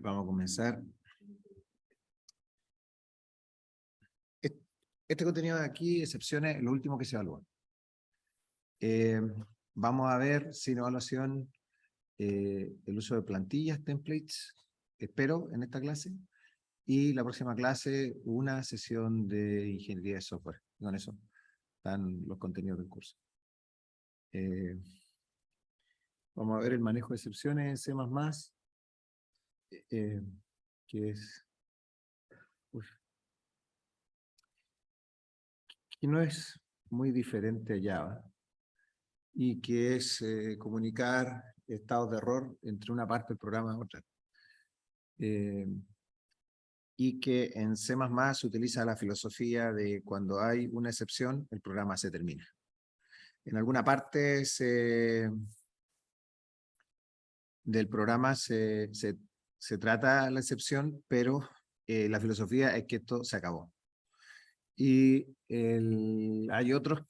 Vamos a comenzar. Este contenido de aquí, excepciones, lo último que se evalúa. Vamos a ver sin evaluación el uso de plantillas, templates, espero en esta clase, y la próxima clase una sesión de ingeniería de software. Con eso están los contenidos del curso. Vamos a ver el manejo de excepciones en C++, que es... que no es muy diferente a Java, y que es comunicar estados de error entre una parte del programa y otra. Y que en C++ se utiliza la filosofía de cuando hay una excepción, el programa se termina. En alguna parte del programa se trata la excepción, pero la filosofía es que esto se acabó. Y hay otra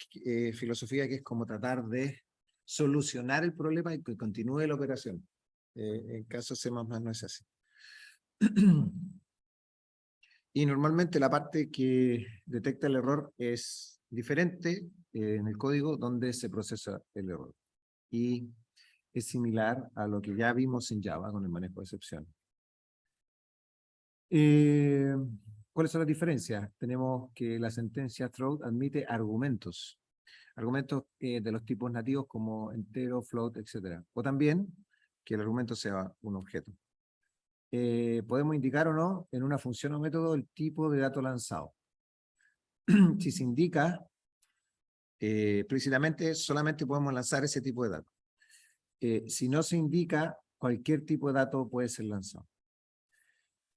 filosofía que es como tratar de solucionar el problema y que continúe la operación. En caso C++ no es así. Y normalmente la parte que detecta el error es diferente en el código donde se procesa el error. Y es similar a lo que ya vimos en Java con el manejo de excepciones. ¿Cuáles son las diferencias? Tenemos que la sentencia throw admite argumentos. Argumentos de los tipos nativos como entero, float, etc. O también que el argumento sea un objeto. Podemos indicar o no en una función o método el tipo de dato lanzado. Si se indica explícitamente, solamente podemos lanzar ese tipo de datos. Si no se indica, cualquier tipo de dato puede ser lanzado.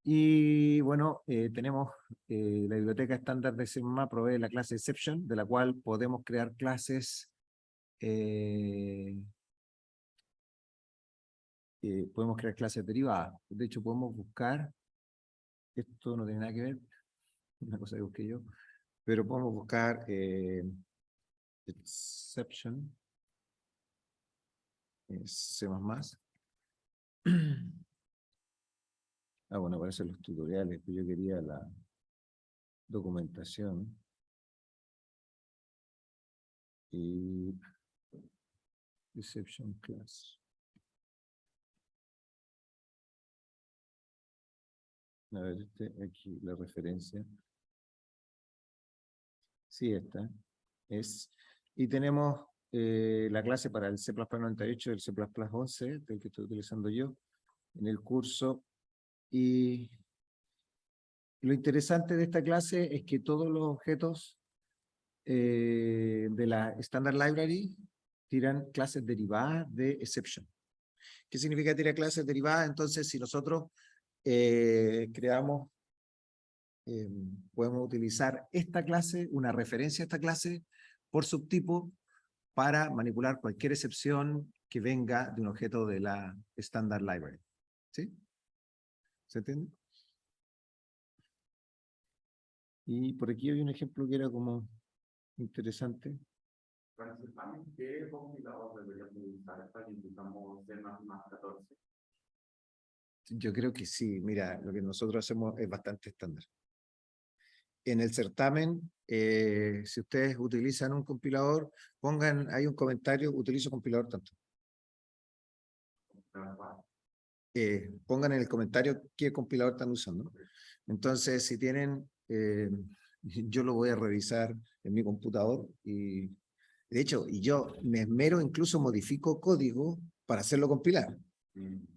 Y bueno, tenemos la biblioteca estándar de C++ provee la clase exception, de la cual podemos crear clases podemos crear clases derivadas. De hecho, podemos buscar, esto no tiene nada que ver, una cosa que busqué yo, pero podemos buscar exception, C++. Bueno, aparecen los tutoriales, pero yo quería la documentación. Y exception class. A ver, aquí la referencia. Sí, esta es. Y tenemos la clase para el C++ 98, el C++ 11, del que estoy utilizando yo, en el curso. Y lo interesante de esta clase es que todos los objetos de la Standard Library tiran clases derivadas de exception. ¿Qué significa tirar clases derivadas? Entonces, si nosotros creamos, podemos utilizar esta clase, una referencia a esta clase, por subtipo, para manipular cualquier excepción que venga de un objeto de la Standard Library. ¿Sí? ¿Se entiende? Y por aquí hay un ejemplo que era como interesante. ¿Qué compilador deberíamos utilizar para que usamos C++14? Yo creo que sí. Mira, lo que nosotros hacemos es bastante estándar. En el certamen, si ustedes utilizan un compilador, pongan ahí un comentario, utilizo compilador tanto. Pongan en el comentario qué compilador están usando. Entonces, si tienen, yo lo voy a revisar en mi computador y, de hecho, yo me esmero, incluso modifico código para hacerlo compilar.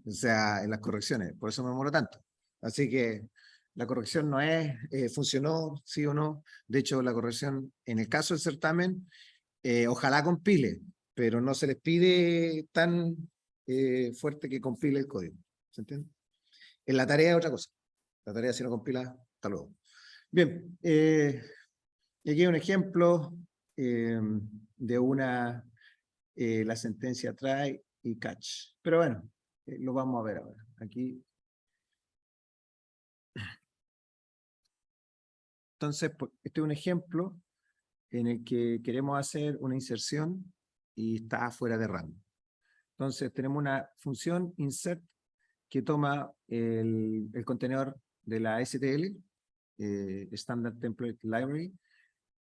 O sea, en las correcciones, por eso me demoro tanto. Así que la corrección no es, funcionó, sí o no. De hecho, la corrección, en el caso del certamen, ojalá compile, pero no se les pide tan fuerte que compile el código. ¿Se entiende? En la tarea es otra cosa. La tarea, si no compila, hasta luego. Bien, y aquí hay un ejemplo de la sentencia try y catch. Pero bueno, lo vamos a ver ahora. Aquí. Entonces, este es un ejemplo en el que queremos hacer una inserción y está fuera de rango. Entonces, tenemos una función insert que toma el contenedor de la STL, Standard Template Library,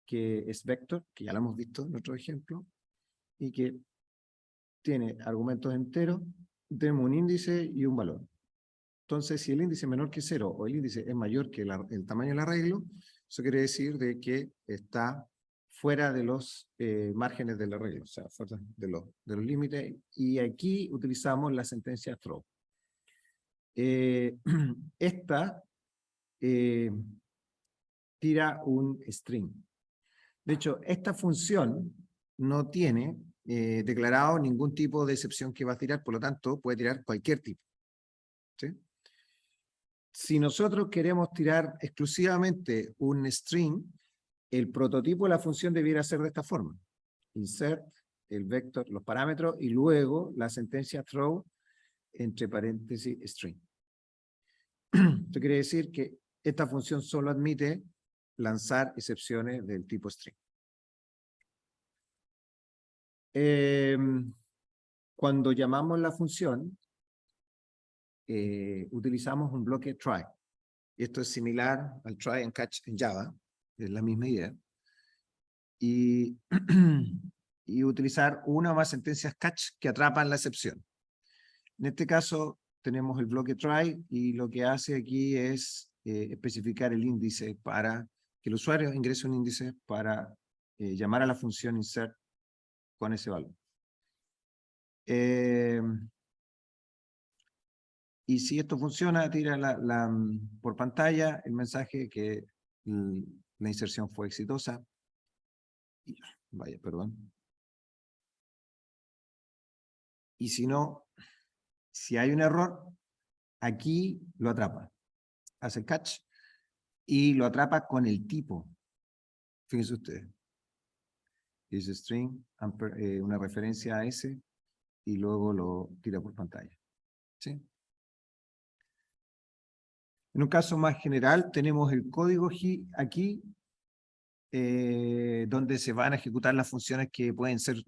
que es vector, que ya lo hemos visto en otro ejemplo, y que tiene argumentos enteros, tenemos un índice y un valor. Entonces, si el índice es menor que 0 o el índice es mayor que el tamaño del arreglo, eso quiere decir de que está fuera de los márgenes del arreglo, o sea, fuera de los límites, y aquí utilizamos la sentencia throw. Esta tira un string. De hecho, esta función no tiene declarado ningún tipo de excepción que va a tirar, por lo tanto, puede tirar cualquier tipo. ¿Sí? Si nosotros queremos tirar exclusivamente un string, el prototipo de la función debiera ser de esta forma. Insert, el vector, los parámetros, y luego la sentencia throw, entre paréntesis, string. Esto quiere decir que esta función solo admite lanzar excepciones del tipo string. Cuando llamamos la función, utilizamos un bloque try. Y esto es similar al try and catch en Java, es la misma idea. Y, y utilizar una o más sentencias catch que atrapan la excepción. En este caso tenemos el bloque try y lo que hace aquí es especificar el índice para que el usuario ingrese un índice para llamar a la función insert con ese valor. Y si esto funciona, tira por pantalla el mensaje que la inserción fue exitosa. Vaya, perdón. Y si no, si hay un error, aquí lo atrapa. Hace el catch y lo atrapa con el tipo. Fíjense ustedes. Dice string, una referencia a ese, y luego lo tira por pantalla. ¿Sí? En un caso más general, tenemos el código aquí, donde se van a ejecutar las funciones que pueden ser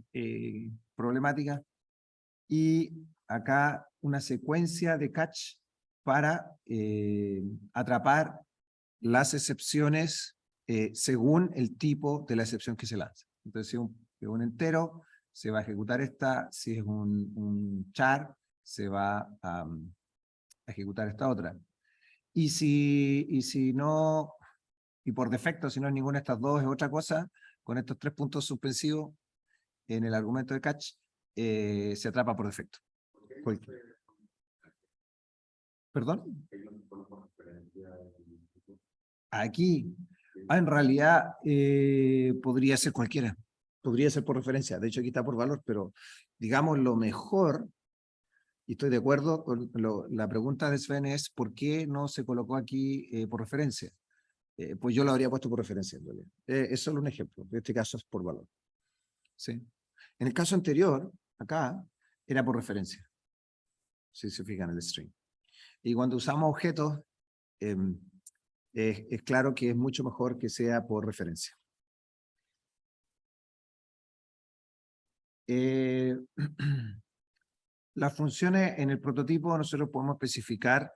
problemáticas, y acá una secuencia de catch para atrapar las excepciones según el tipo de la excepción que se lanza. Entonces, si es un entero, se va a ejecutar esta; si es un char, se va a ejecutar esta otra. Y si no, y por defecto, si no es ninguna de estas dos, es otra cosa, con estos 3 puntos suspensivos en el argumento de catch, se atrapa por defecto. ¿Perdón? Aquí, en realidad, podría ser cualquiera. Podría ser por referencia. De hecho, aquí está por valor, pero digamos lo mejor, y estoy de acuerdo con la pregunta de Sven, es ¿por qué no se colocó aquí por referencia? Pues yo lo habría puesto por referencia, en realidad. Es solo un ejemplo. En este caso es por valor. ¿Sí? En el caso anterior, acá, era por referencia. Si se fijan en el string. Y cuando usamos objetos, es claro que es mucho mejor que sea por referencia. Las funciones en el prototipo, nosotros podemos especificar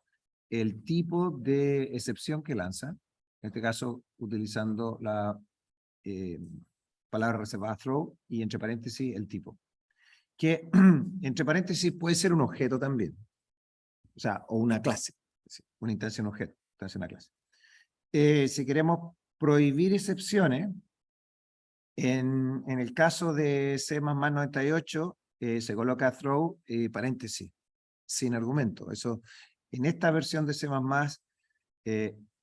el tipo de excepción que lanza, en este caso utilizando la palabra reservada throw y entre paréntesis el tipo. Que entre paréntesis puede ser un objeto también, o sea, o una clase, una instancia, un objeto, instancia, una clase. Si queremos prohibir excepciones, en el caso de C++98, se coloca throw paréntesis, sin argumento. Eso, en esta versión de C++,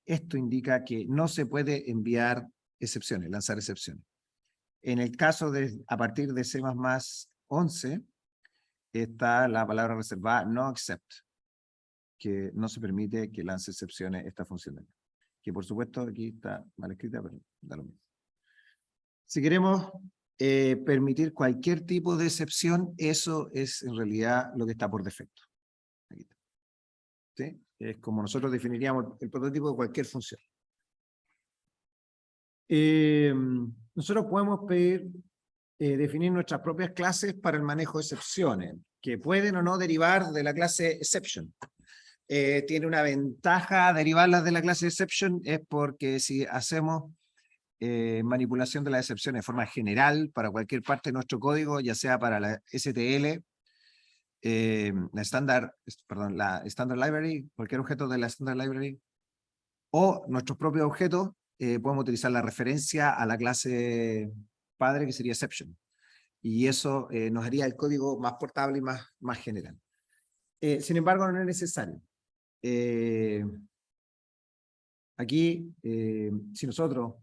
esto indica que no se puede enviar excepciones, lanzar excepciones. En el caso de, a partir de C++11, está la palabra reservada no accept, que no se permite que lance excepciones esta función. Que por supuesto aquí está mal escrita, pero da lo mismo. Si queremos permitir cualquier tipo de excepción, eso es en realidad lo que está por defecto. Aquí está. ¿Sí? Es como nosotros definiríamos el prototipo de cualquier función. Nosotros podemos pedir, definir nuestras propias clases para el manejo de excepciones, que pueden o no derivar de la clase exception. Tiene una ventaja derivarlas de la clase exception, es porque si hacemos manipulación de la excepción de forma general para cualquier parte de nuestro código, ya sea para la STL, la Standard Library, cualquier objeto de la Standard Library, o nuestros propios objetos, podemos utilizar la referencia a la clase padre, que sería exception. Y eso nos haría el código más portable y más general. Sin embargo, no es necesario. Aquí, si nosotros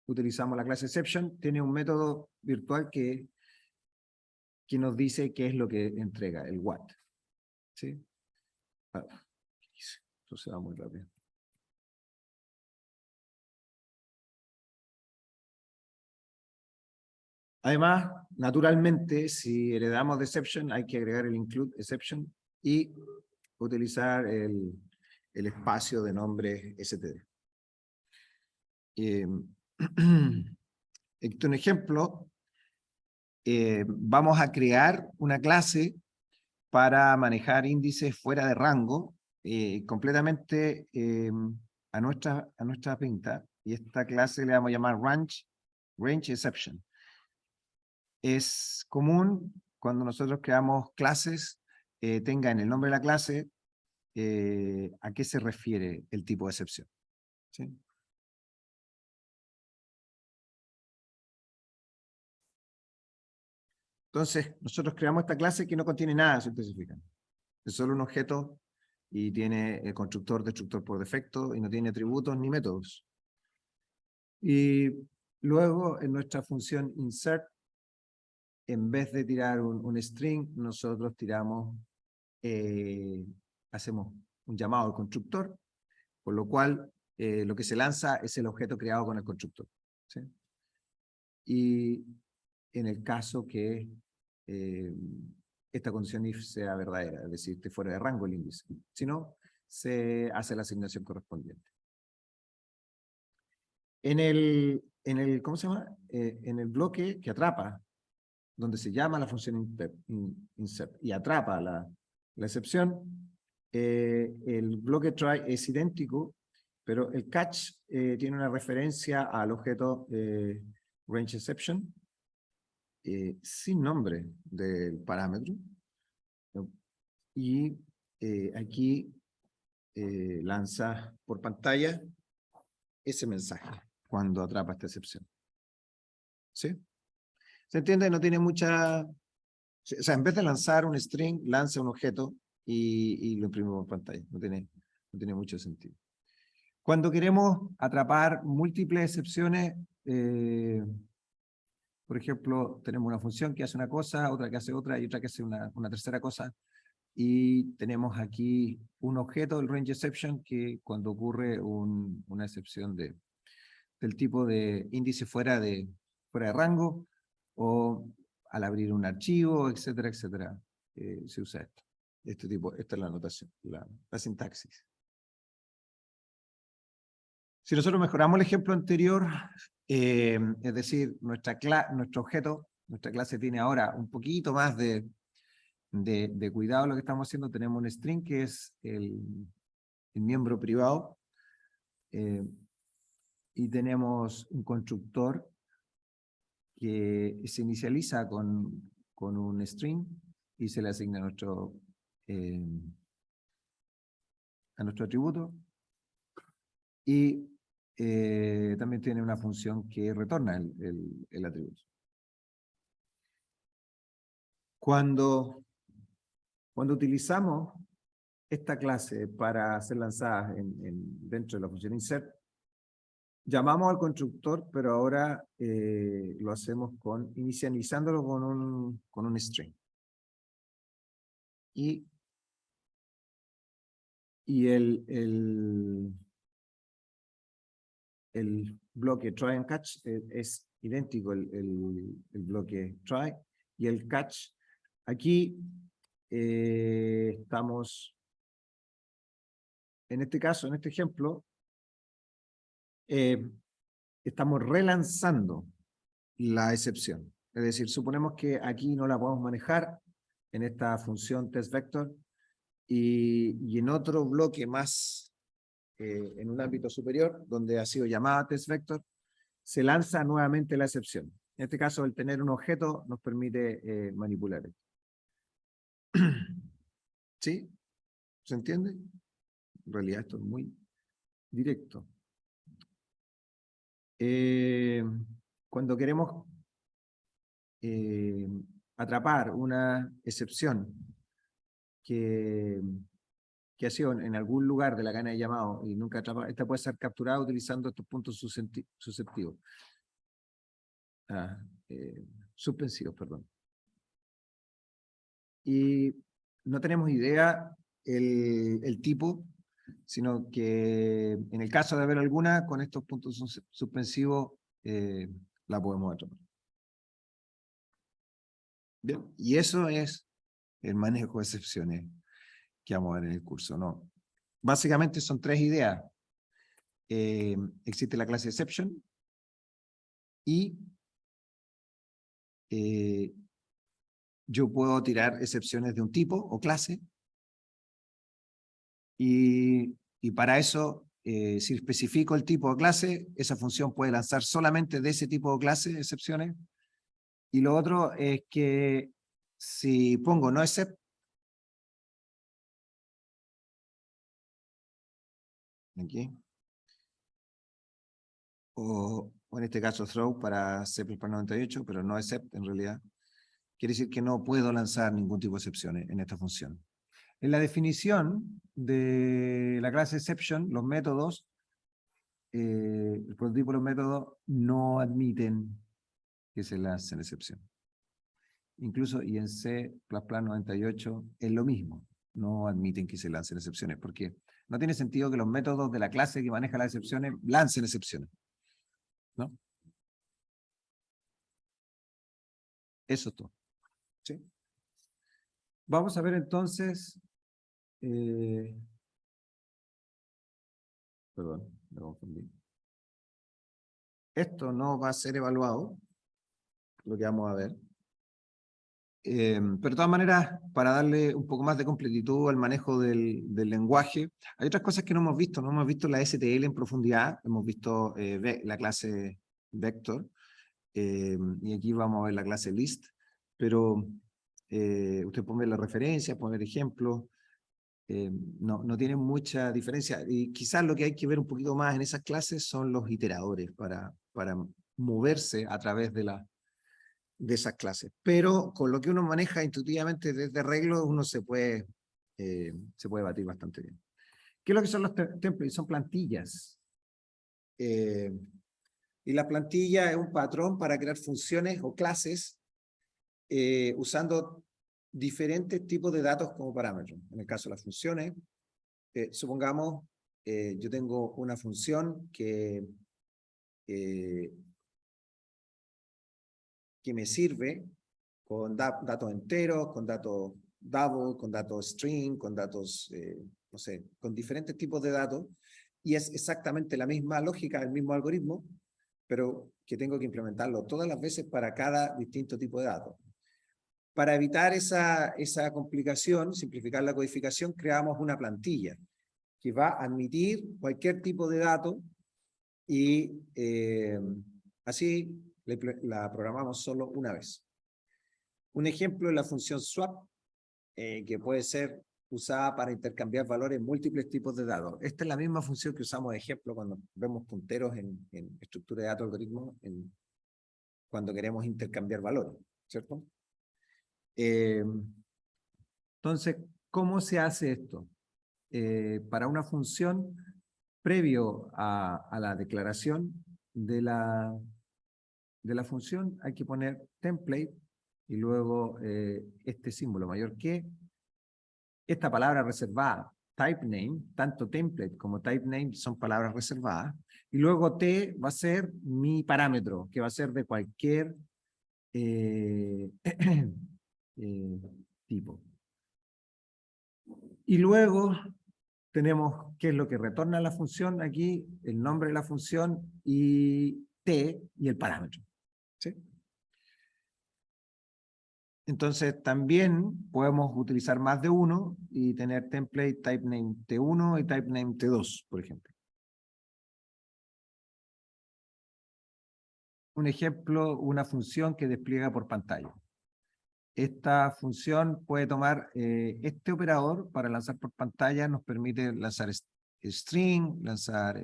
utilizamos la clase exception, tiene un método virtual que nos dice qué es lo que entrega, el what. ¿Sí? Eso se va muy rápido. Además, naturalmente, si heredamos de exception, hay que agregar el include exception y utilizar el espacio de nombre std. Un ejemplo, vamos a crear una clase para manejar índices fuera de rango, completamente a nuestra pinta, y esta clase le vamos a llamar range exception. Es común cuando nosotros creamos clases, tenga en el nombre de la clase a qué se refiere el tipo de excepción. ¿Sí? Entonces, nosotros creamos esta clase que no contiene nada, si ustedes se fijan. Es solo un objeto y tiene el constructor, destructor por defecto, y no tiene atributos ni métodos. Y luego, en nuestra función insert, en vez de tirar un string, nosotros tiramos, hacemos un llamado al constructor, por lo cual lo que se lanza es el objeto creado con el constructor. ¿Sí? Y en el caso que esta condición if sea verdadera, es decir, esté fuera de rango el índice. Si no, se hace la asignación correspondiente. En el ¿cómo se llama? En el bloque que atrapa, donde se llama la función insert y atrapa la excepción, el bloque try es idéntico, pero el catch tiene una referencia al objeto range exception, sin nombre del parámetro, y aquí lanza por pantalla ese mensaje cuando atrapa esta excepción. ¿Sí? ¿Se entiende? No tiene mucha... O sea, en vez de lanzar un string, lanza un objeto y lo imprime por pantalla. No tiene mucho sentido. Cuando queremos atrapar múltiples excepciones, por ejemplo, tenemos una función que hace una cosa, otra que hace otra y otra que hace una tercera cosa. Y tenemos aquí un objeto, el range exception, que cuando ocurre una excepción del tipo de índice fuera de rango, o al abrir un archivo, etcétera, etcétera, se usa esto. Esta es la notación, la sintaxis. Si nosotros mejoramos el ejemplo anterior, es decir, nuestro objeto, nuestra clase tiene ahora un poquito más de cuidado en lo que estamos haciendo. Tenemos un string que es el miembro privado, y tenemos un constructor que se inicializa con un string y se le asigna a nuestro atributo, y también tiene una función que retorna el atributo. Cuando utilizamos esta clase para ser lanzada dentro de la función insert, llamamos al constructor, pero ahora lo hacemos inicializándolo con un string. Y el bloque try and catch es idéntico el bloque try y el catch. Aquí estamos, en este caso, en este ejemplo, estamos relanzando la excepción. Es decir, suponemos que aquí no la podemos manejar en esta función test vector, y en otro bloque más, en un ámbito superior, donde ha sido llamada testVector, se lanza nuevamente la excepción. En este caso, el tener un objeto nos permite manipular esto. ¿Sí? ¿Se entiende? En realidad esto es muy directo. Cuando queremos atrapar una excepción que ha sido en algún lugar de la cadena de llamado y nunca atrapa, esta puede ser capturada utilizando estos puntos susceptivos. Suspensivos, perdón. Y no tenemos idea el tipo, sino que en el caso de haber alguna, con estos puntos suspensivos la podemos atrapar. Bien, y eso es el manejo de excepciones que vamos a ver en el curso, ¿no? Básicamente son tres ideas. Existe la clase exception y yo puedo tirar excepciones de un tipo o clase y para eso, si especifico el tipo o clase, esa función puede lanzar solamente de ese tipo o clase excepciones. Y lo otro es que si pongo no except, aquí, o en este caso throw para C++ 98, pero no except en realidad, quiere decir que no puedo lanzar ningún tipo de excepciones en esta función. En la definición de la clase exception, los métodos, el prototipo de los métodos no admiten que se lancen excepciones. Incluso y en C++ 98 es lo mismo, no admiten que se lancen excepciones, porque no tiene sentido que los métodos de la clase que maneja las excepciones lancen excepciones, ¿no? Eso es todo. ¿Sí? Vamos a ver entonces, perdón, me confundí. Esto no va a ser evaluado, lo que vamos a ver. Pero de todas maneras, para darle un poco más de completitud al manejo del lenguaje, hay otras cosas que no hemos visto. No hemos visto la STL en profundidad, hemos visto la clase vector, y aquí vamos a ver la clase list, pero usted puede ver la referencia, puede ver ejemplos, no tienen mucha diferencia. Y quizás lo que hay que ver un poquito más en esas clases son los iteradores para moverse a través de esas clases. Pero con lo que uno maneja intuitivamente desde arreglo, uno se puede batir bastante bien. ¿Qué es lo que son los templates? Son plantillas. Y la plantilla es un patrón para crear funciones o clases usando diferentes tipos de datos como parámetros. En el caso de las funciones, supongamos, yo tengo una función que me sirve con datos enteros, con datos double, con datos string, con datos, no sé, con diferentes tipos de datos, y es exactamente la misma lógica, el mismo algoritmo, pero que tengo que implementarlo todas las veces para cada distinto tipo de datos. Para evitar esa complicación, simplificar la codificación, creamos una plantilla que va a admitir cualquier tipo de dato y así la programamos solo una vez. Un ejemplo es la función swap, que puede ser usada para intercambiar valores en múltiples tipos de datos. Esta es la misma función que usamos de ejemplo cuando vemos punteros en estructura de datos algoritmos, cuando queremos intercambiar valores, ¿cierto? Entonces, ¿cómo se hace esto? Para una función, previo a la declaración de la función, hay que poner template y luego este símbolo mayor que, esta palabra reservada, type name, tanto template como type name son palabras reservadas, y luego t va a ser mi parámetro, que va a ser de cualquier tipo. Y luego tenemos qué es lo que retorna la función aquí, el nombre de la función y t y el parámetro. ¿Sí? Entonces también podemos utilizar más de uno y tener template type name T1 y type name T2, por ejemplo. Un ejemplo, una función que despliega por pantalla. Esta función puede tomar este operador para lanzar por pantalla, nos permite lanzar string, lanzar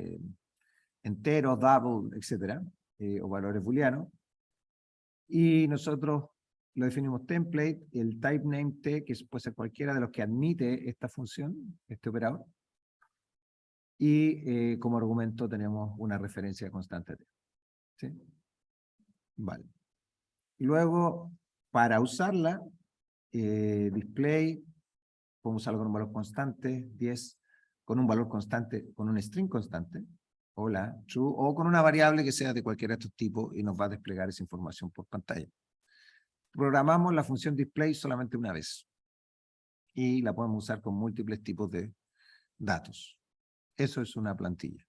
enteros, double, etcétera, o valores booleanos. Y nosotros lo definimos template, el type name T, que puede ser cualquiera de los que admite esta función, este operador. Y como argumento tenemos una referencia constante T. ¿Sí? Vale. Y luego, para usarla, display, podemos usarlo con un valor constante, 10, con un valor constante, con un string constante, hola, true, o con una variable que sea de cualquiera de estos tipos y nos va a desplegar esa información por pantalla. Programamos la función display solamente una vez y la podemos usar con múltiples tipos de datos. Eso es una plantilla.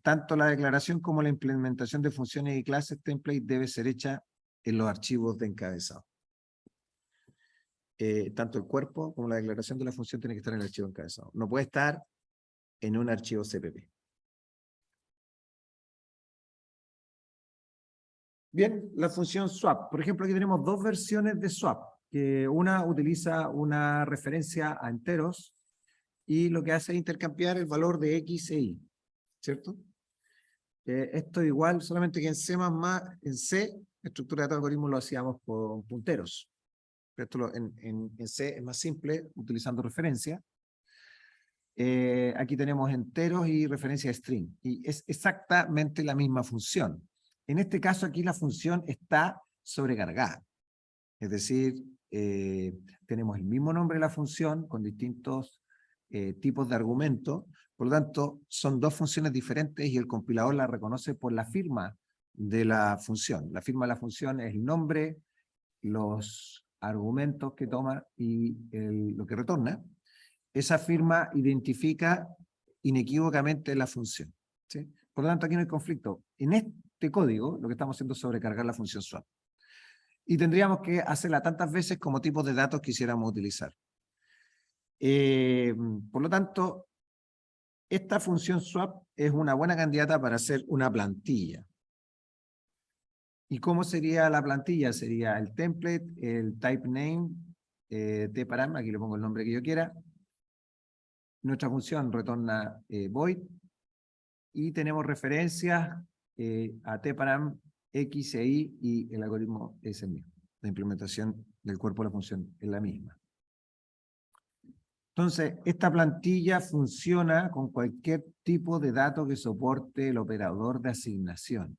Tanto la declaración como la implementación de funciones y clases template debe ser hecha en los archivos de encabezado. Tanto el cuerpo como la declaración de la función tiene que estar en el archivo encabezado. No puede estar en un archivo CPP. Bien, la función swap. Por ejemplo, aquí tenemos dos versiones de swap. Que una utiliza una referencia a enteros y lo que hace es intercambiar el valor de X e Y. ¿Cierto? Esto igual, solamente que en C++, en C, la estructura de todo algoritmo lo hacíamos con punteros. Esto en C es más simple, utilizando referencia. Aquí tenemos enteros y referencia a string. Y es exactamente la misma función. En este caso aquí la función está sobrecargada. Es decir, tenemos el mismo nombre de la función con distintos tipos de argumentos. Por lo tanto, son dos funciones diferentes y el compilador la reconoce por la firma de la función. La firma de la función es el nombre, los argumentos que toma y lo que retorna. Esa firma identifica inequívocamente la función. ¿Sí? Por lo tanto, aquí no hay conflicto. En este código, lo que estamos haciendo es sobrecargar la función swap. Y tendríamos que hacerla tantas veces como tipos de datos quisiéramos utilizar. Por lo tanto, esta función swap es una buena candidata para hacer una plantilla. ¿Y cómo sería la plantilla? Sería el template, el type name, tparam, aquí le pongo el nombre que yo quiera. Nuestra función retorna void y tenemos referencias a tparam, x e y, y el algoritmo es el mismo. La implementación del cuerpo de la función es la misma. Entonces, esta plantilla funciona con cualquier tipo de dato que soporte el operador de asignación.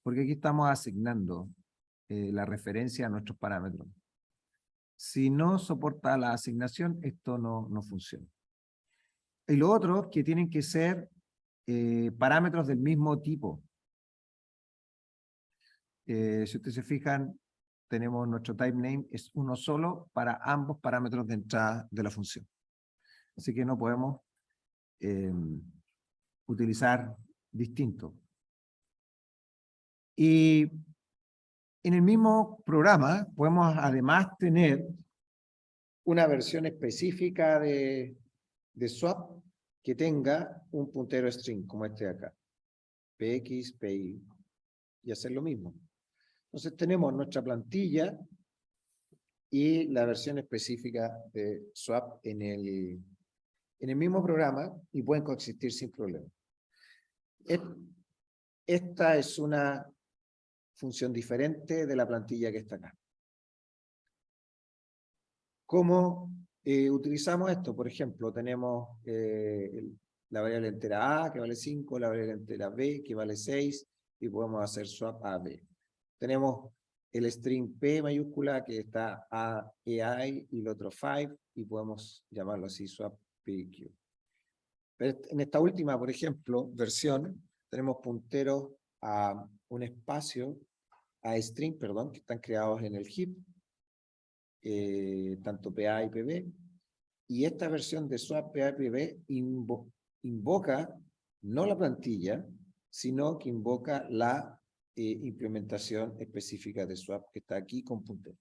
Porque aquí estamos asignando la referencia a nuestros parámetros. Si no soporta la asignación, esto no funciona. Y lo otro, que tienen que ser parámetros del mismo tipo. Si ustedes se fijan, tenemos nuestro type name, es uno solo para ambos parámetros de entrada de la función. Así que no podemos utilizar distintos. Y en el mismo programa podemos además tener una versión específica de swap que tenga un puntero string, como este de acá. PX, PY, y hacer lo mismo. Entonces tenemos nuestra plantilla y la versión específica de swap en el mismo programa y pueden coexistir sin problema. Esta es una función diferente de la plantilla que está acá. ¿Cómo utilizamos esto? Por ejemplo, tenemos la variable entera A que vale 5, la variable entera B que vale 6 y podemos hacer swap A, B. Tenemos el string P mayúscula que está A, E, I y el otro 5 y podemos llamarlo así swap PQ. Pero en esta última, por ejemplo, versión, tenemos punteros a un espacio, a string, perdón, que están creados en el heap, tanto PA y PB, y esta versión de swap PA y PB invoca no la plantilla, sino que invoca la implementación específica de swap que está aquí con puntero.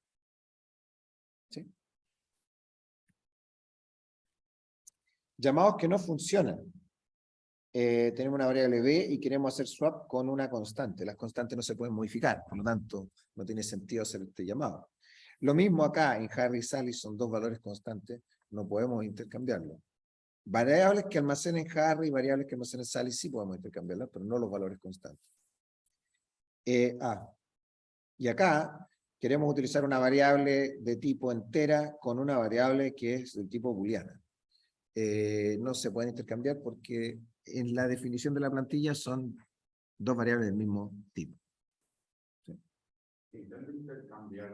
¿Sí? Llamados que no funcionan. Tenemos una variable b y queremos hacer swap con una constante. Las constantes no se pueden modificar, por lo tanto, no tiene sentido hacer este llamado. Lo mismo acá en Harry y Sally son dos valores constantes, no podemos intercambiarlos. Variables que almacenen Harry y variables que almacenen Sally sí podemos intercambiarlas, pero no los valores constantes. Y acá queremos utilizar una variable de tipo entera con una variable que es del tipo booleana. No se pueden intercambiar porque en la definición de la plantilla son dos variables del mismo tipo. ¿Sí? Intento intercambiar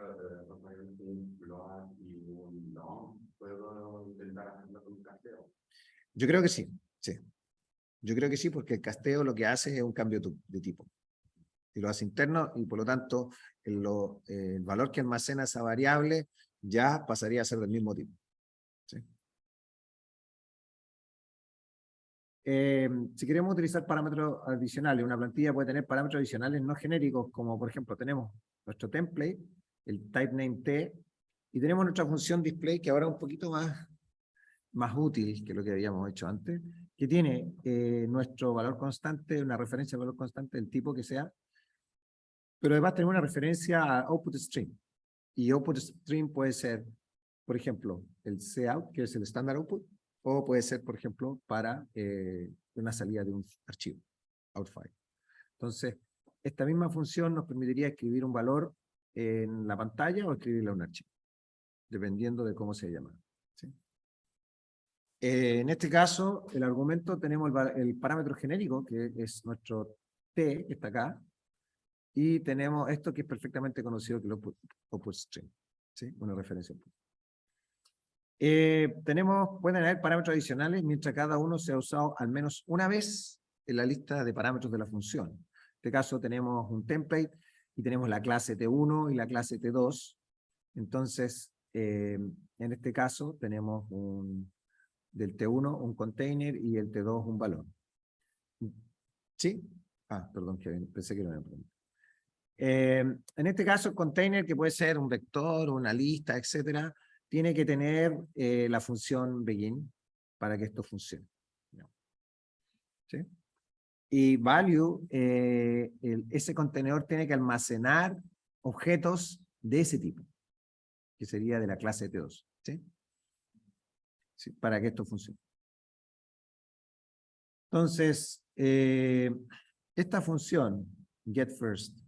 los variables de un float y un long. ¿Puedo intentar hacerlo con un casteo? Yo creo que sí, sí. Yo creo que sí, porque el casteo lo que hace es un cambio de tipo. Y lo hace interno, y por lo tanto, el valor que almacena esa variable ya pasaría a ser del mismo tipo. ¿Sí? Si queremos utilizar parámetros adicionales, una plantilla puede tener parámetros adicionales no genéricos, como por ejemplo tenemos nuestro template, el type name t, y tenemos nuestra función display, que ahora es un poquito más útil que lo que habíamos hecho antes, que tiene nuestro valor constante, una referencia al valor constante del tipo que sea, pero además tenemos una referencia a output stream. Y output stream puede ser, por ejemplo, el cout, que es el standard output, o puede ser, por ejemplo, para una salida de un archivo, outfile. Entonces, esta misma función nos permitiría escribir un valor en la pantalla o escribirlo en un archivo, dependiendo de cómo se llama. ¿Sí? En este caso, el argumento tenemos el parámetro genérico, que es nuestro t, que está acá, y tenemos esto que es perfectamente conocido que es el output stream, ¿sí? Una referencia. Pueden haber parámetros adicionales mientras cada uno sea usado al menos una vez en la lista de parámetros de la función. En este caso tenemos un template y tenemos la clase T1 y la clase T2. Entonces, en este caso tenemos del T1 un container y el T2 un valor. ¿Sí? Perdón, pensé que era una pregunta. En este caso, el container, que puede ser un vector, una lista, etcétera, tiene que tener la función begin para que esto funcione. ¿Sí? Y value, ese contenedor tiene que almacenar objetos de ese tipo, que sería de la clase T2. ¿Sí? Sí, para que esto funcione. Entonces, esta función, getFirst,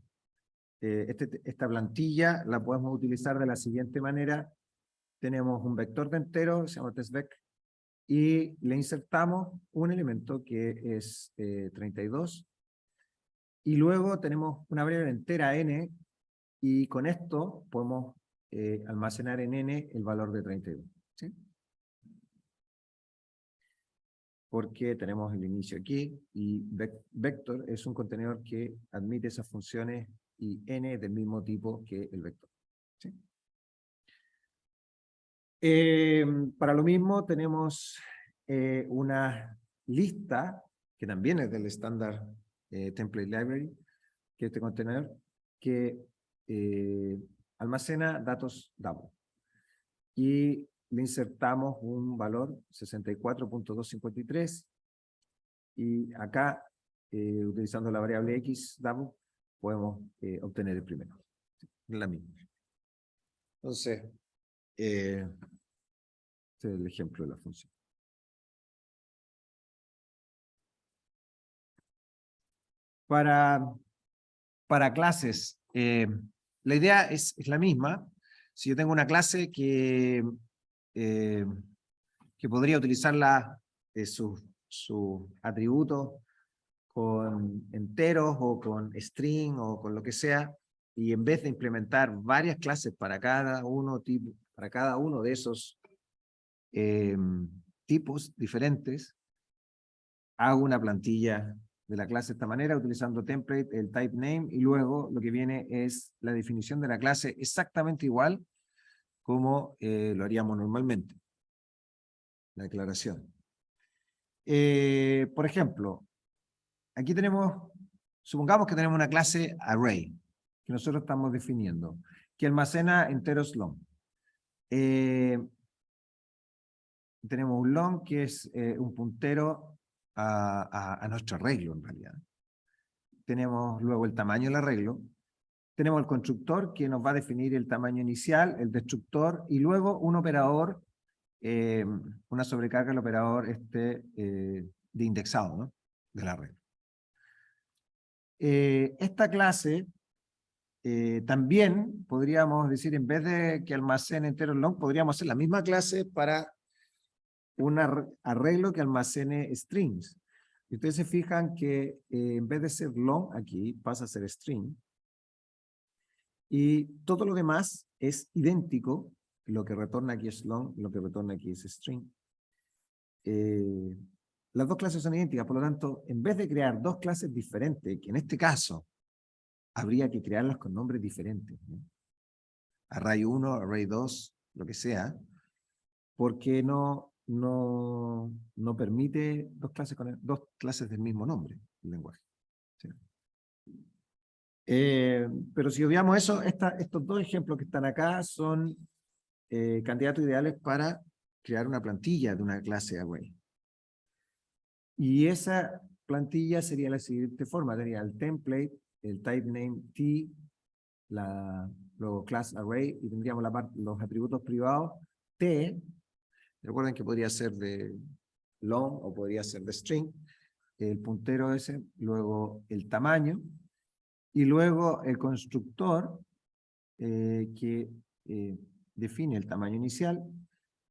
esta plantilla la podemos utilizar de la siguiente manera. Tenemos un vector de entero, se llama testVec, y le insertamos un elemento que es 32, y luego tenemos una variable entera n, y con esto podemos almacenar en n el valor de 32. ¿Sí? Porque tenemos el inicio aquí, y vector es un contenedor que admite esas funciones, y n es del mismo tipo que el vector. ¿Sí? Para lo mismo tenemos una lista, que también es del estándar Template Library, que es este contenedor, que almacena datos DAO. Y le insertamos un valor 64.253, y acá, utilizando la variable x DAO, podemos obtener el primero. La misma. Entonces, este es el ejemplo de la función. Para clases, la idea es la misma. Si yo tengo una clase que podría utilizar sus atributos con enteros o con string o con lo que sea, y en vez de implementar varias clases para cada uno de esos tipos diferentes, hago una plantilla de la clase de esta manera, utilizando template, el type name, y luego lo que viene es la definición de la clase exactamente igual como lo haríamos normalmente. La declaración. Por ejemplo, aquí tenemos Supongamos que tenemos una clase array, que nosotros estamos definiendo, que almacena enteros long. Tenemos un long que es un puntero a nuestro arreglo, en realidad. Tenemos luego el tamaño del arreglo. Tenemos el constructor que nos va a definir el tamaño inicial, el destructor, y luego un operador, una sobrecarga del operador de indexado, ¿no? Del arreglo. Esta clase también podríamos decir, en vez de que almacene enteros long, podríamos hacer la misma clase para un arreglo que almacene strings. Y ustedes se fijan que en vez de ser long aquí, pasa a ser string. Y todo lo demás es idéntico. Lo que retorna aquí es long, lo que retorna aquí es string. Las dos clases son idénticas, por lo tanto, en vez de crear dos clases diferentes, que en este caso habría que crearlas con nombres diferentes, ¿no? Array 1, array 2, lo que sea, porque no permite dos clases del mismo nombre, el lenguaje. ¿Sí? Pero si obviamos eso, estos dos ejemplos que están acá son candidatos ideales para crear una plantilla de una clase array. Y esa plantilla sería la siguiente forma: tenía el template, el type name t, luego class array, y tendríamos los atributos privados t. Recuerden que podría ser de long o podría ser de string, el puntero ese, luego el tamaño, y luego el constructor que define el tamaño inicial,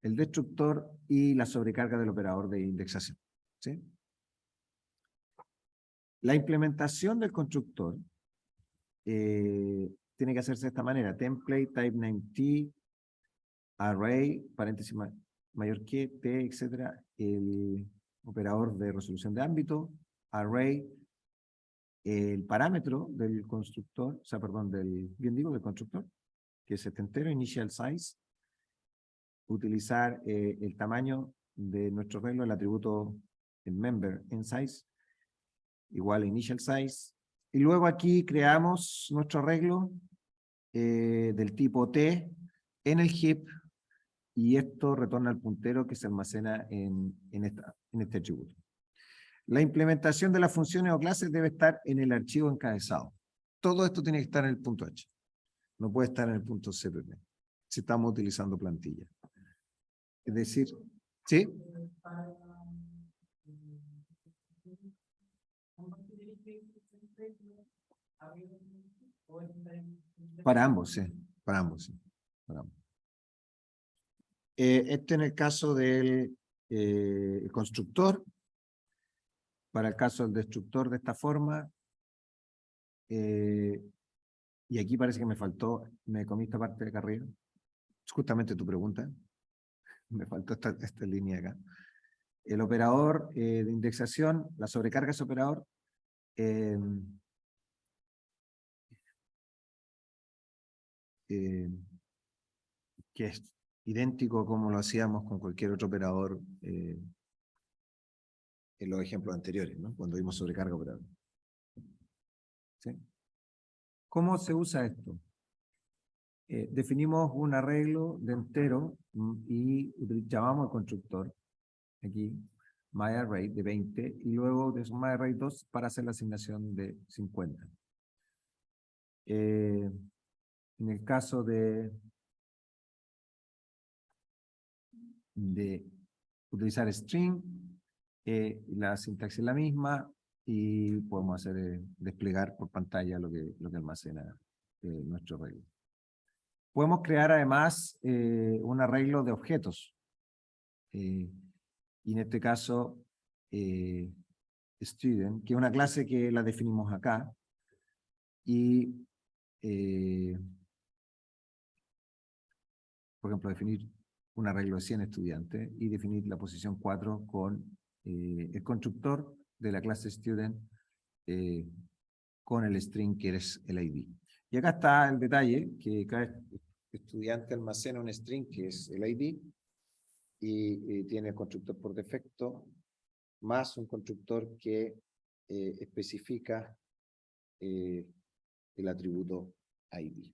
el destructor y la sobrecarga del operador de indexación. ¿Sí? La implementación del constructor tiene que hacerse de esta manera: template, type name t, array, paréntesis mayor que, t, etcétera, el operador de resolución de ámbito, array, el parámetro del constructor, o sea, perdón, del constructor, que es este entero, initial size, utilizar el tamaño de nuestro arreglo, el atributo el member en size, igual a initial size, y luego aquí creamos nuestro arreglo del tipo t en el heap, y esto retorna el puntero que se almacena en este atributo. La implementación de las funciones o clases debe estar en el archivo encabezado. Todo esto tiene que estar en el punto H. No puede estar en el punto CPP, si estamos utilizando plantilla. Es decir, ¿sí? Para ambos, sí. Para ambos, sí. Para ambos. En el caso del constructor. Para el caso del destructor de esta forma. Y aquí parece que me faltó, me comí esta parte de acá arriba. Justamente tu pregunta. Me faltó esta línea acá. El operador de indexación, la sobrecarga de ese operador, que es idéntico como lo hacíamos con cualquier otro operador en los ejemplos anteriores, ¿no? Cuando vimos sobrecarga operador. ¿Sí? ¿Cómo se usa esto? Definimos un arreglo de entero y llamamos al constructor, aquí, myArray de 20, y luego de su myArray 2 para hacer la asignación de 50. En el caso de utilizar string, la sintaxis es la misma y podemos hacer desplegar por pantalla lo que almacena nuestro arreglo. Podemos crear además un arreglo de objetos. Y en este caso, student, que es una clase que la definimos acá. Y, por ejemplo, definir un arreglo de 100 estudiantes y definir la posición 4 con el constructor de la clase student con el string que es el ID. Y acá está el detalle, que cada estudiante almacena un string que es el ID y tiene el constructor por defecto más un constructor que especifica el atributo ID.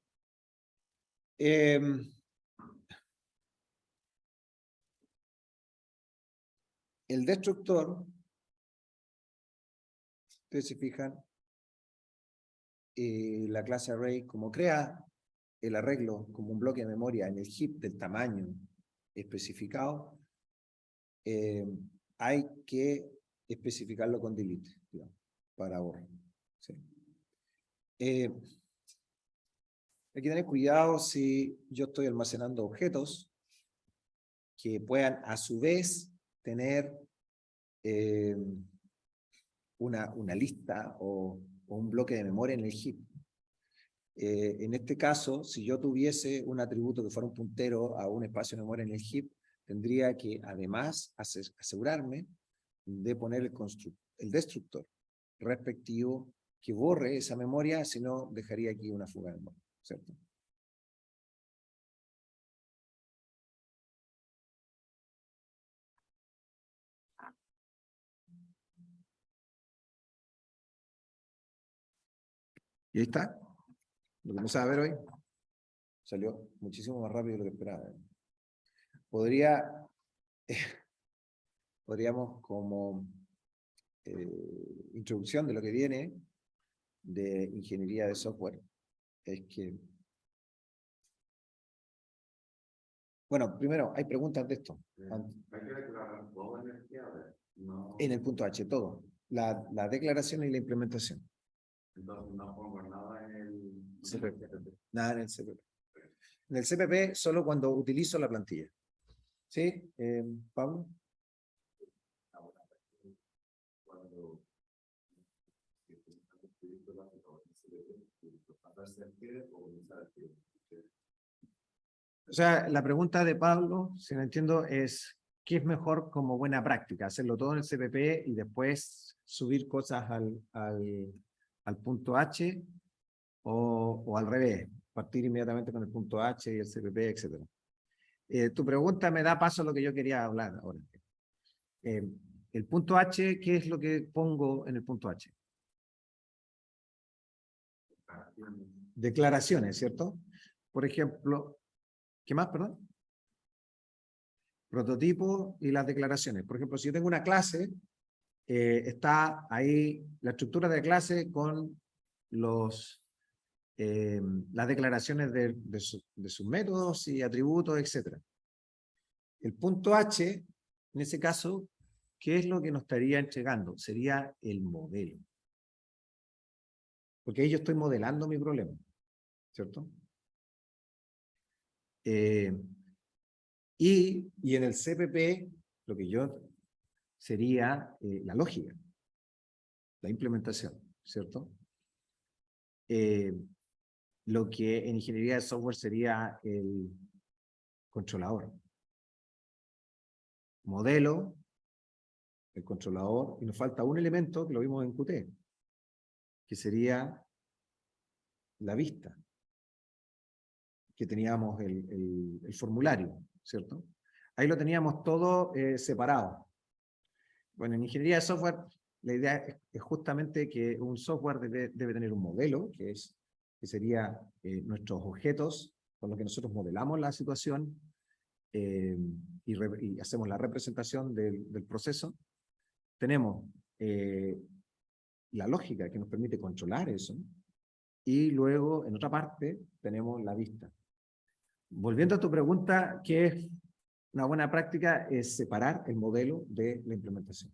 El destructor, ustedes se fijan, la clase array, como crea el arreglo como un bloque de memoria en el heap del tamaño especificado, hay que especificarlo con delete, digamos, para borrar. ¿Sí? Hay que tener cuidado si yo estoy almacenando objetos que puedan a su vez tener una lista o un bloque de memoria en el heap. En este caso, si yo tuviese un atributo que fuera un puntero a un espacio de memoria en el heap, tendría que además asegurarme de poner el destructor respectivo que borre esa memoria, si no dejaría aquí una fuga de memoria, ¿cierto? Y ahí está. Lo que vamos a ver hoy salió muchísimo más rápido de lo que esperaba. Podríamos como introducción de lo que viene de ingeniería de software, es que, bueno, primero, hay preguntas de esto. Hay que declarar toda energía, no. En el punto H, todo. La declaración y la implementación. Entonces no pongo nada en el CPP. Nada en el CPP. En el CPP solo cuando utilizo la plantilla. ¿Sí, Pablo? Cuando o sea, la pregunta de Pablo, si no entiendo, es ¿qué es mejor como buena práctica? ¿Hacerlo todo en el CPP y después subir cosas al punto H o al revés? Partir inmediatamente con el punto H y el CPP, etc. Tu pregunta me da paso a lo que yo quería hablar ahora. El punto H, ¿qué es lo que pongo en el punto H? Declaraciones, ¿cierto? Por ejemplo, ¿qué más, perdón? Prototipo y las declaraciones. Por ejemplo, si yo tengo una clase, está ahí la estructura de clase con las declaraciones de sus métodos y atributos, etc. El punto H, en ese caso, ¿qué es lo que nos estaría entregando? Sería el modelo. Porque ahí yo estoy modelando mi problema, ¿cierto? Y en el CPP, lo que yo sería la lógica, la implementación, ¿cierto? Lo que en ingeniería de software sería el controlador. Modelo, el controlador, y nos falta un elemento que lo vimos en Qt, que sería la vista, que teníamos el formulario, ¿cierto? Ahí lo teníamos todo separado. Bueno, en ingeniería de software, la idea es justamente que un software debe tener un modelo, que sería nuestros objetos con los que nosotros modelamos la situación y hacemos la representación del proceso. Tenemos la lógica que nos permite controlar eso, y luego, en otra parte, tenemos la vista. Volviendo a tu pregunta, ¿qué es una buena práctica? Es separar el modelo de la implementación.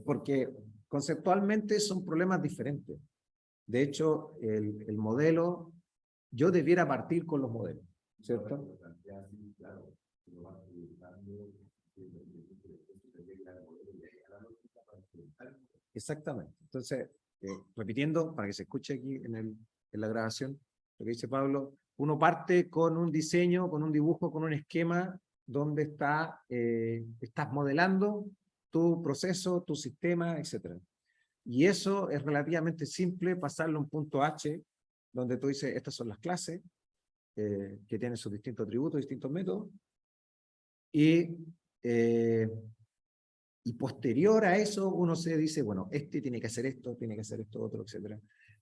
Porque conceptualmente son problemas diferentes. De hecho, el modelo, yo debiera partir con los modelos, ¿cierto? Exactamente. Entonces, repitiendo, para que se escuche aquí en la grabación, lo que dice Pablo, uno parte con un diseño, con un dibujo, con un esquema, donde estás modelando tu proceso, tu sistema, etc. Y eso es relativamente simple, pasarlo a un punto H, donde tú dices, estas son las clases, que tienen sus distintos atributos, distintos métodos, y posterior a eso uno se dice, bueno, este tiene que hacer esto otro, etcétera.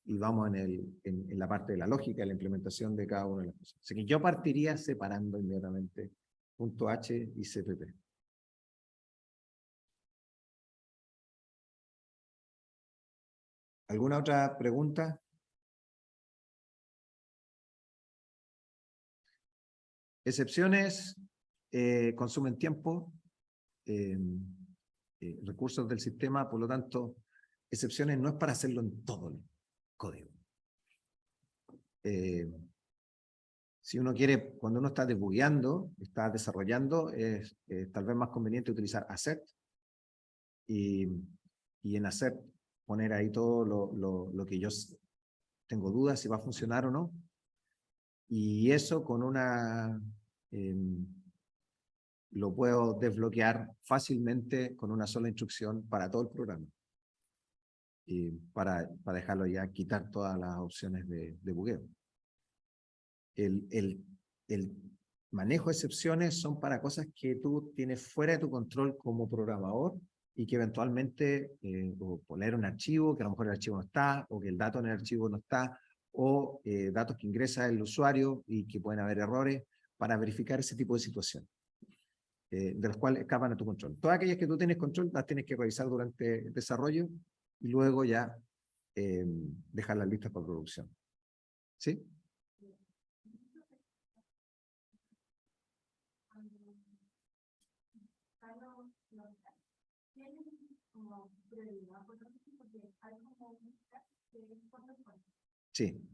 Y vamos en la parte de la lógica, la implementación de cada una de las cosas. Así que yo partiría separando inmediatamente punto H y CPP. ¿Alguna otra pregunta? Excepciones consumen tiempo, recursos del sistema, por lo tanto, excepciones no es para hacerlo en todo el código. Si uno quiere, cuando uno está debugueando, está desarrollando, es tal vez más conveniente utilizar assert y en assert poner ahí todo lo que yo tengo dudas si va a funcionar o no. Y eso con una... lo puedo desbloquear fácilmente con una sola instrucción para todo el programa. Y para dejarlo ya, quitar todas las opciones de bugueo. El manejo de excepciones son para cosas que tú tienes fuera de tu control como programador y que eventualmente, o poner un archivo, que a lo mejor el archivo no está, o que el dato en el archivo no está, o datos que ingresa el usuario y que pueden haber errores, para verificar ese tipo de situaciones, de las cuales escapan a tu control. Todas aquellas que tú tienes control las tienes que revisar durante el desarrollo y luego ya dejarlas listas para producción. ¿Sí? Sí.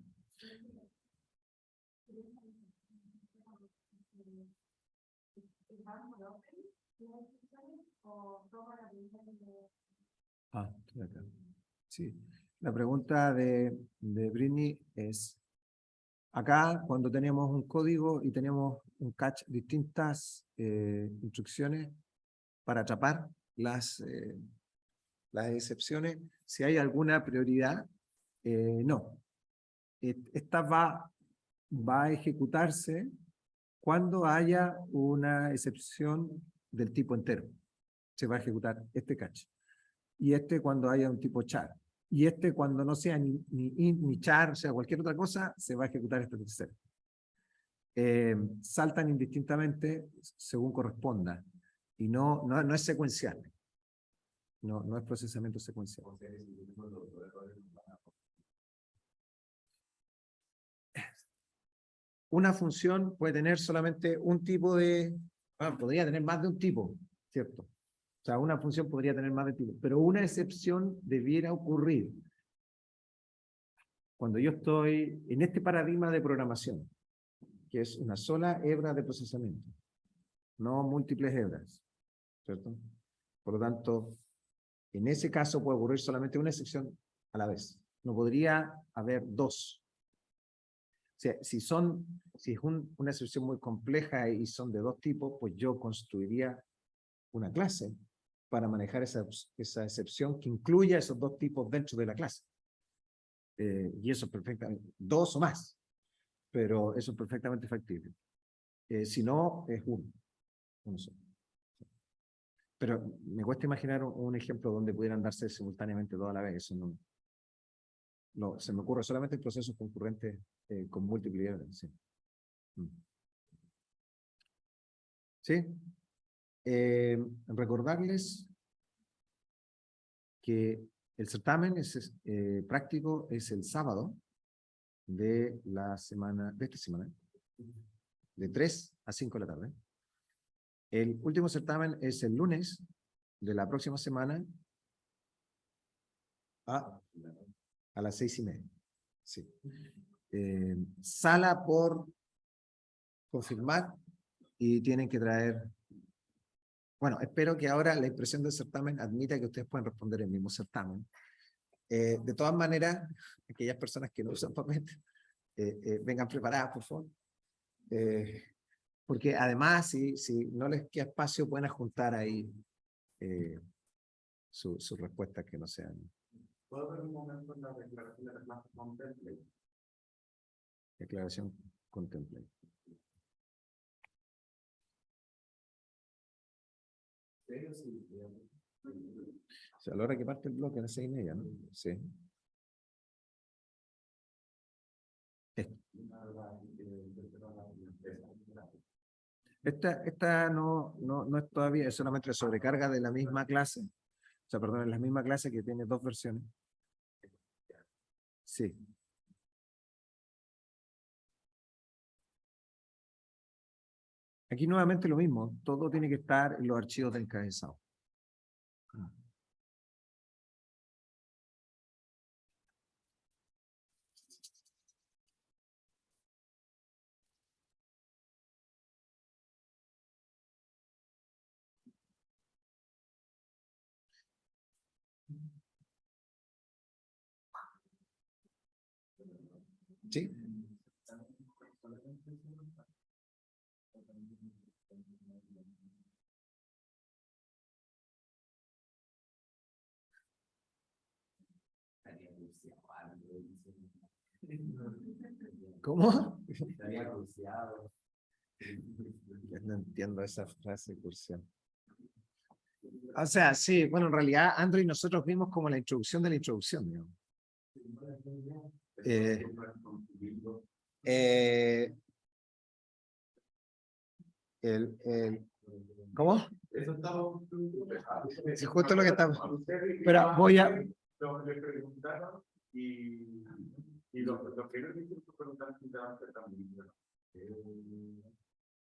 Ah, estoy acá. Sí. La pregunta de Britney es, acá cuando tenemos un código y tenemos un catch, distintas instrucciones para atrapar las excepciones, si hay alguna prioridad, no. Esta va a ejecutarse cuando haya una excepción del tipo entero. Se va a ejecutar este catch. Y este cuando haya un tipo char. Y este cuando no sea ni int ni char, o sea, cualquier otra cosa, se va a ejecutar este tercero. Saltan indistintamente según corresponda. Y no es secuencial. No es procesamiento secuencial. Una función puede tener solamente un tipo de... podría tener más de un tipo, ¿cierto? O sea, una función podría tener más de un tipo, pero una excepción debiera ocurrir cuando yo estoy en este paradigma de programación, que es una sola hebra de procesamiento, no múltiples hebras, ¿cierto? Por lo tanto, en ese caso puede ocurrir solamente una excepción a la vez. No podría haber dos. O sea, si es una excepción muy compleja y son de dos tipos, pues yo construiría una clase para manejar esa excepción que incluya esos dos tipos dentro de la clase. Y eso es perfectamente, dos o más, pero eso es perfectamente factible. Si no, es uno solo. Pero me cuesta imaginar un ejemplo donde pudieran darse simultáneamente toda la vez. Eso no, se me ocurre solamente en procesos concurrentes con múltiples. Sí. ¿Sí? Recordarles que el certamen práctico es el sábado de esta semana, de 3 a 5 de la tarde. El último certamen es el lunes de la próxima semana a las 6:30. Sí. Sala por confirmar y tienen que traer... Bueno, espero que ahora la impresión del certamen admita que ustedes pueden responder el mismo certamen. De todas maneras, aquellas personas que no usan papel, vengan preparadas, por favor. Porque además, si no les queda espacio, pueden adjuntar ahí sus respuestas que no sean. ¿Puedo ver un momento en la declaración de la clase con template? Declaración con template. Sí, sí. O sea, a la hora que parte el bloque, a las 6:30, ¿no? Sí. Esta no es todavía, es solamente sobrecarga de la misma clase. O sea, perdón, es la misma clase que tiene dos versiones. Sí. Aquí nuevamente lo mismo, todo tiene que estar en los archivos de encabezado. ¿Sí? ¿Cómo? No entiendo esa frase, cursión. O sea, sí, bueno, en realidad Android nosotros vimos como la introducción de la introducción, digamos. ¿Cómo? Eso estaba. Sí, justo lo que estamos. Pero voy a. Le preguntaron y los que no dicen que preguntaron si te van a hacer también.